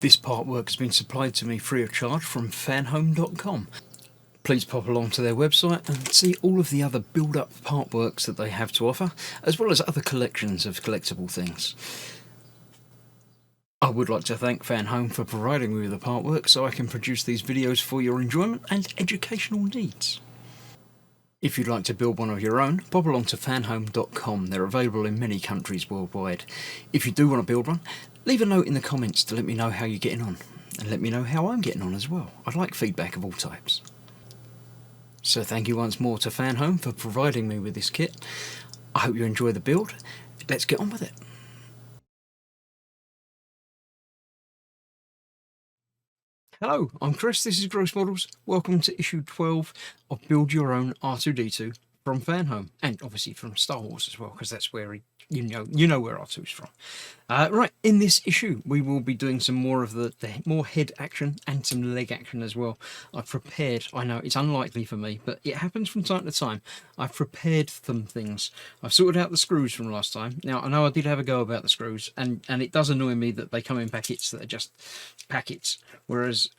This part work has been supplied to me free of charge from Fanhome.com. Please pop along to their website and see all of the other build-up part works that they have to offer, as well as other collections of collectible things. I would like to thank Fanhome for providing me with the part work so I can produce these videos for your enjoyment and educational needs. If you'd like to build one of your own, pop along to fanhome.com. They're available in many countries worldwide. If you do want to build one, leave a note in the comments to let me know how you're getting on, and let me know how I'm getting on as well. I'd like feedback of all types. So thank you once more to Fanhome for providing me with this kit. I hope you enjoy the build. Let's get on with it. Hello, I'm Chris, this is Gross Models. Welcome to issue 12 of Build Your Own R2-D2 from Fanhome, and obviously from Star Wars as well, because that's where you know where R2 is from. Right, in this issue we will be doing some more of the more head action and some leg action as well. I've prepared, I know it's unlikely for me, but it happens from time to time. I've prepared some things. I've sorted out the screws from last time. Now I know I did have a go about the screws, and it does annoy me that they come in packets that are just packets, whereas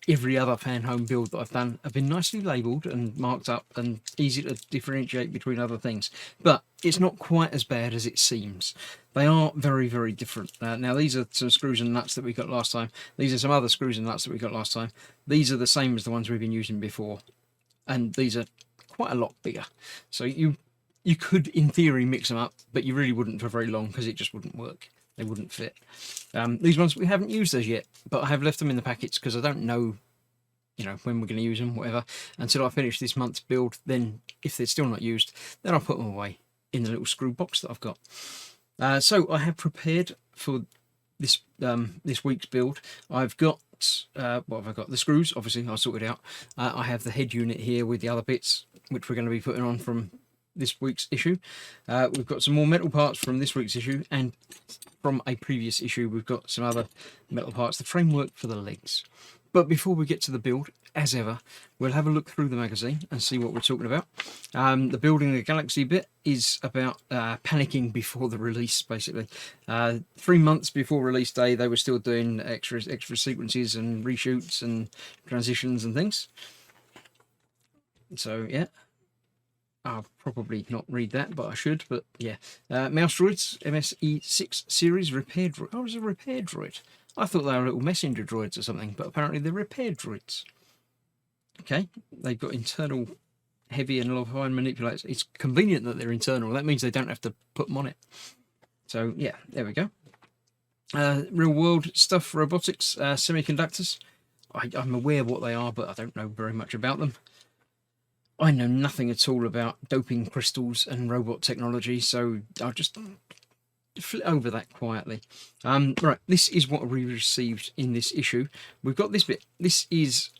every other Fanhome build that I've done have been nicely labelled and marked up and easy to differentiate between other things. But it's not quite as bad as it seems. They are very, very different. Now these are some screws and nuts that we got last time. These are some other screws and nuts that we got last time. These are the same as the ones we've been using before. And these are quite a lot bigger. So you could, in theory, mix them up, but you really wouldn't for very long because it just wouldn't work. They wouldn't fit. These ones we haven't used as yet, but I have left them in the packets because I don't know, when we're going to use them, whatever, until I finish this month's build. Then, if they're still not used, then I'll put them away in the little screw box that I've got. So I have prepared for this this week's build. I've got what have I got? The screws, obviously, I'll sort it out. I have the head unit here with the other bits, which we're going to be putting on from this week's issue. We've got some more metal parts from this week's issue, and from a previous issue we've got some other metal parts, the framework for the legs. But before we get to the build, as ever, we'll have a look through the magazine and see what we're talking about. The Building the Galaxy bit is about panicking before the release, basically. 3 months before release day, they were still doing extra sequences and reshoots and transitions and things. So, yeah. I'll probably not read that, but I should. But yeah, Mouse Droids, MSE6 series, repaired droid. Oh, it's a repaired droid. I thought they were little messenger droids or something, but apparently they're repaired droids. Okay, they've got internal heavy and low fine manipulators. It's convenient that they're internal. That means they don't have to put them on it. So yeah, there we go. Real world stuff, robotics, semiconductors. I'm aware what they are, but I don't know very much about them. I know nothing at all about doping crystals and robot technology, so I'll just flit over that quietly. Right, this is what we received in this issue. We've got this bit. This is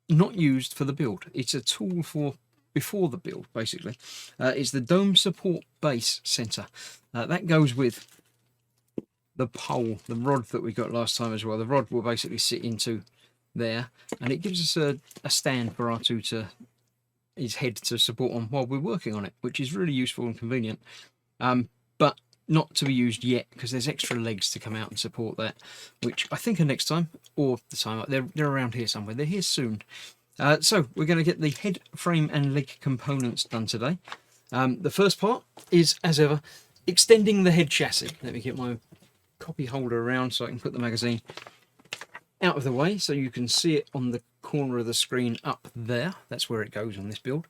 not used for the build. It's a tool for before the build, basically. It's the Dome Support Base Center. That goes with the pole, the rod that we got last time as well. The rod will basically sit into there, and it gives us a stand for R2 to his head to support on while we're working on it, which is really useful and convenient, but not to be used yet because there's extra legs to come out and support that, which I think are next time, or the time they're around here somewhere. They're here soon. So we're going to get the head, frame and leg components done today. The first part is, as ever, extending the head chassis. Let me get my copy holder around so I can put the magazine out of the way so you can see it on the corner of the screen up there. That's where it goes on this build.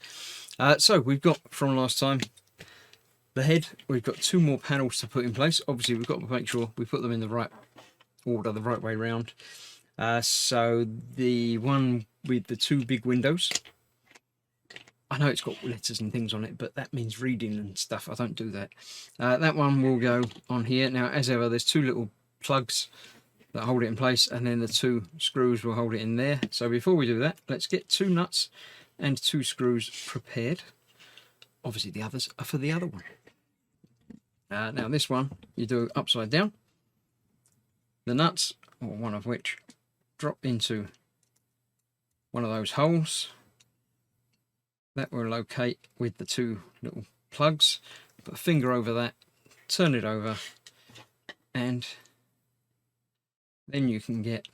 So we've got from last time the head. We've got 2 more panels to put in place. Obviously we've got to make sure we put them in the right order, the right way round. So the one with the 2 big windows, I know it's got letters and things on it, but that means reading and stuff. I don't do that. That one will go on here. Now, as ever, there's 2 little plugs that hold it in place, and then the 2 screws will hold it in there. So before we do that, let's get 2 nuts and 2 screws prepared. Obviously the others are for the other one. Now this one you do upside down. The nuts, or one of which, drop into one of those holes. That will locate with the 2 little plugs. Put a finger over that, turn it over, and then you can get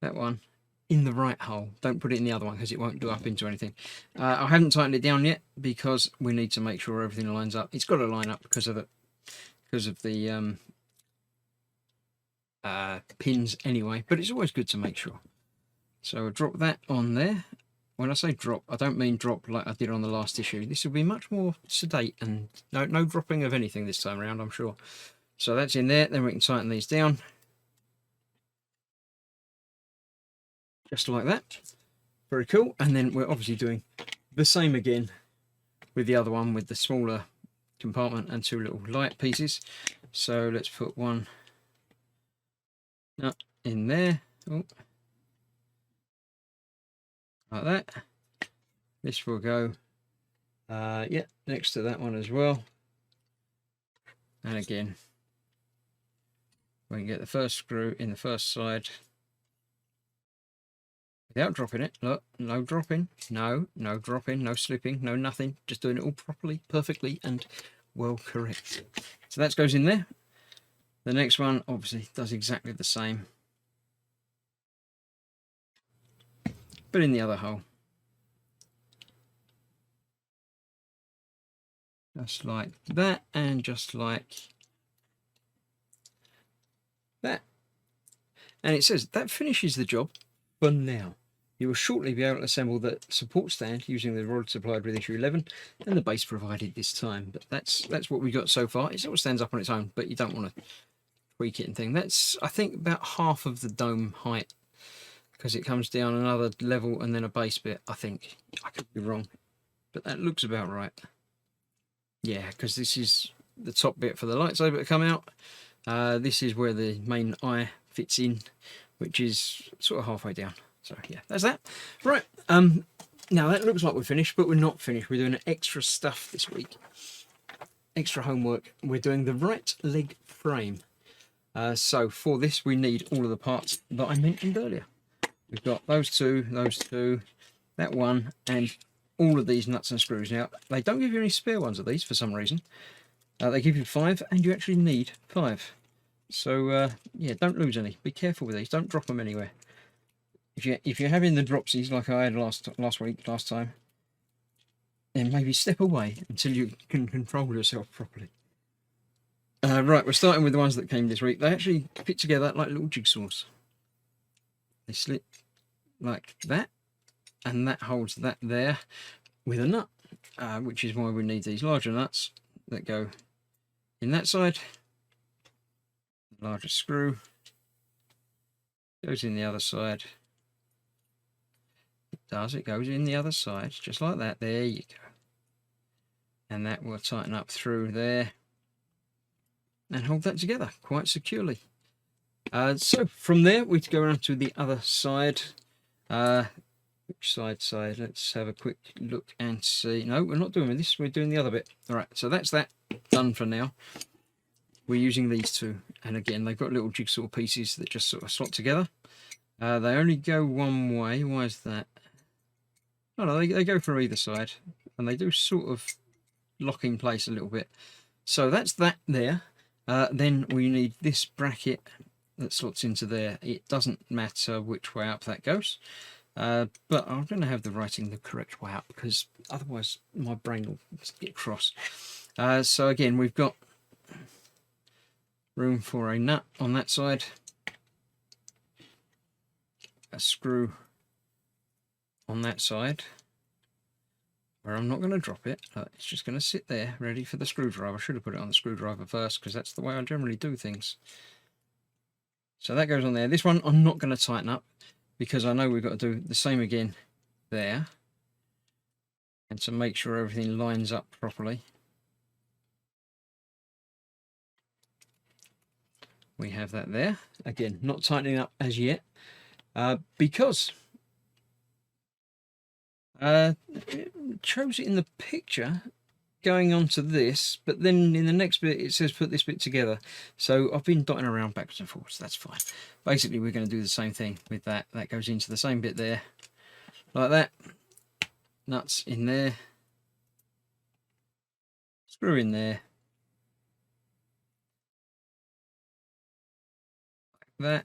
that one in the right hole. Don't put it in the other one because it won't do up into anything. I haven't tightened it down yet because we need to make sure everything lines up. It's got to line up because of the pins anyway, but it's always good to make sure. So I'll drop that on there. When I say drop, I don't mean drop like I did on the last issue. This will be much more sedate and no dropping of anything this time around, I'm sure. So that's in there. Then we can tighten these down. Just like that. Very cool. And then we're obviously doing the same again with the other one with the smaller compartment and two little light pieces. So let's put one nut in there. Oh. Like that. This will go yeah, next to that one as well. And again, we can get the first screw in the first side without dropping it. Look, no dropping, no dropping, no slipping, no nothing. Just doing it all properly, perfectly, and well correct. So that goes in there. The next one obviously does exactly the same, but in the other hole. Just like that, and just like that. And it says that finishes the job for now. You will shortly be able to assemble the support stand using the rod supplied with issue 11 and the base provided this time. But that's what we got so far. It sort of stands up on its own, but you don't want to tweak it and thing. That's, I think, about half of the dome height because it comes down another level and then a base bit, I think. I could be wrong, but that looks about right. Yeah, because this is the top bit for the lightsaber to come out. This is where the main eye fits in, which is sort of halfway down. So yeah, that's that. Right, now that looks like we're finished, but we're not finished. We're doing extra stuff this week. Extra homework. We're doing the right leg frame. So for this, we need all of the parts that I mentioned earlier. We've got those two, that one, and all of these nuts and screws. Now, they don't give you any spare ones of these for some reason. They give you 5, and you actually need 5. So, yeah, don't lose any. Be careful with these. Don't drop them anywhere. If you're having the dropsies like I had last time, then maybe step away until you can control yourself properly. Right, we're starting with the ones that came this week. They actually fit together like little jigsaws. They slip like that, and that holds that there with a nut, which is why we need these larger nuts that go in that side. Larger screw goes in the other side. It goes in the other side, just like that. There you go. And that will tighten up through there and hold that together quite securely. So from there we go around to the other side. Which side? Let's have a quick look and see. No, we're not doing this. We're doing the other bit. All right, so that's that done for now. We're using these two, and again, they've got little jigsaw pieces that just sort of slot together. They only go one way. Why is that? Oh no, they go from either side, and they do sort of lock in place a little bit. So that's that there. Then we need this bracket that slots into there. It doesn't matter which way up that goes. But I'm going to have the writing the correct way up because otherwise my brain will get cross. So again, we've got room for a nut on that side, a screw on that side, where I'm not going to drop it. It's just going to sit there ready for the screwdriver. I should have put it on the screwdriver first because that's the way I generally do things. So that goes on there. This one I'm not going to tighten up because I know we've got to do the same again there, and to make sure everything lines up properly, we have that there. Again, not tightening up as yet because it shows it in the picture going on to this, but then in the next bit it says put this bit together. So I've been dotting around backwards and forwards. That's fine. Basically, we're going to do the same thing with that. That goes into the same bit there, like that. Nuts in there, screw in there, that.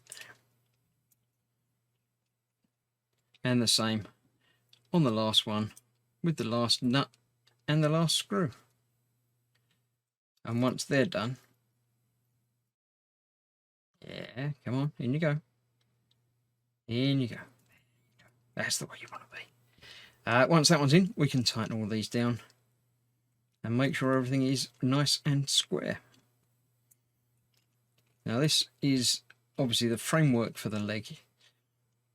And the same on the last one with the last nut and the last screw. And once they're done, yeah, come on, in you go. In you go. That's the way you want to be. Once that one's in, we can tighten all these down and make sure everything is nice and square. Now this is obviously the framework for the leg.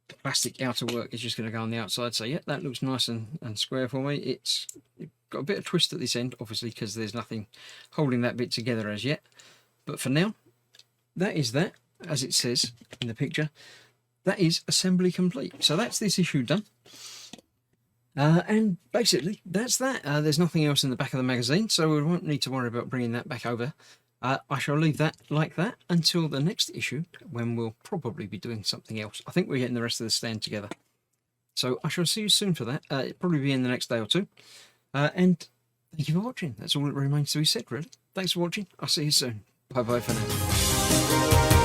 The plastic outer work is just going to go on the outside. So yeah, that looks nice and square for me. It's got a bit of twist at this end, obviously, because there's nothing holding that bit together as yet. But for now, that is that, as it says in the picture. That is assembly complete. So that's this issue done. And basically, that's that. There's nothing else in the back of the magazine, so we won't need to worry about bringing that back over. I shall leave that like that until the next issue, when we'll probably be doing something else. I think we're getting the rest of the stand together. So I shall see you soon for that. It'll probably be in the next day or two. And thank you for watching. That's all that remains to be said, really. Thanks for watching. I'll see you soon. Bye-bye for now.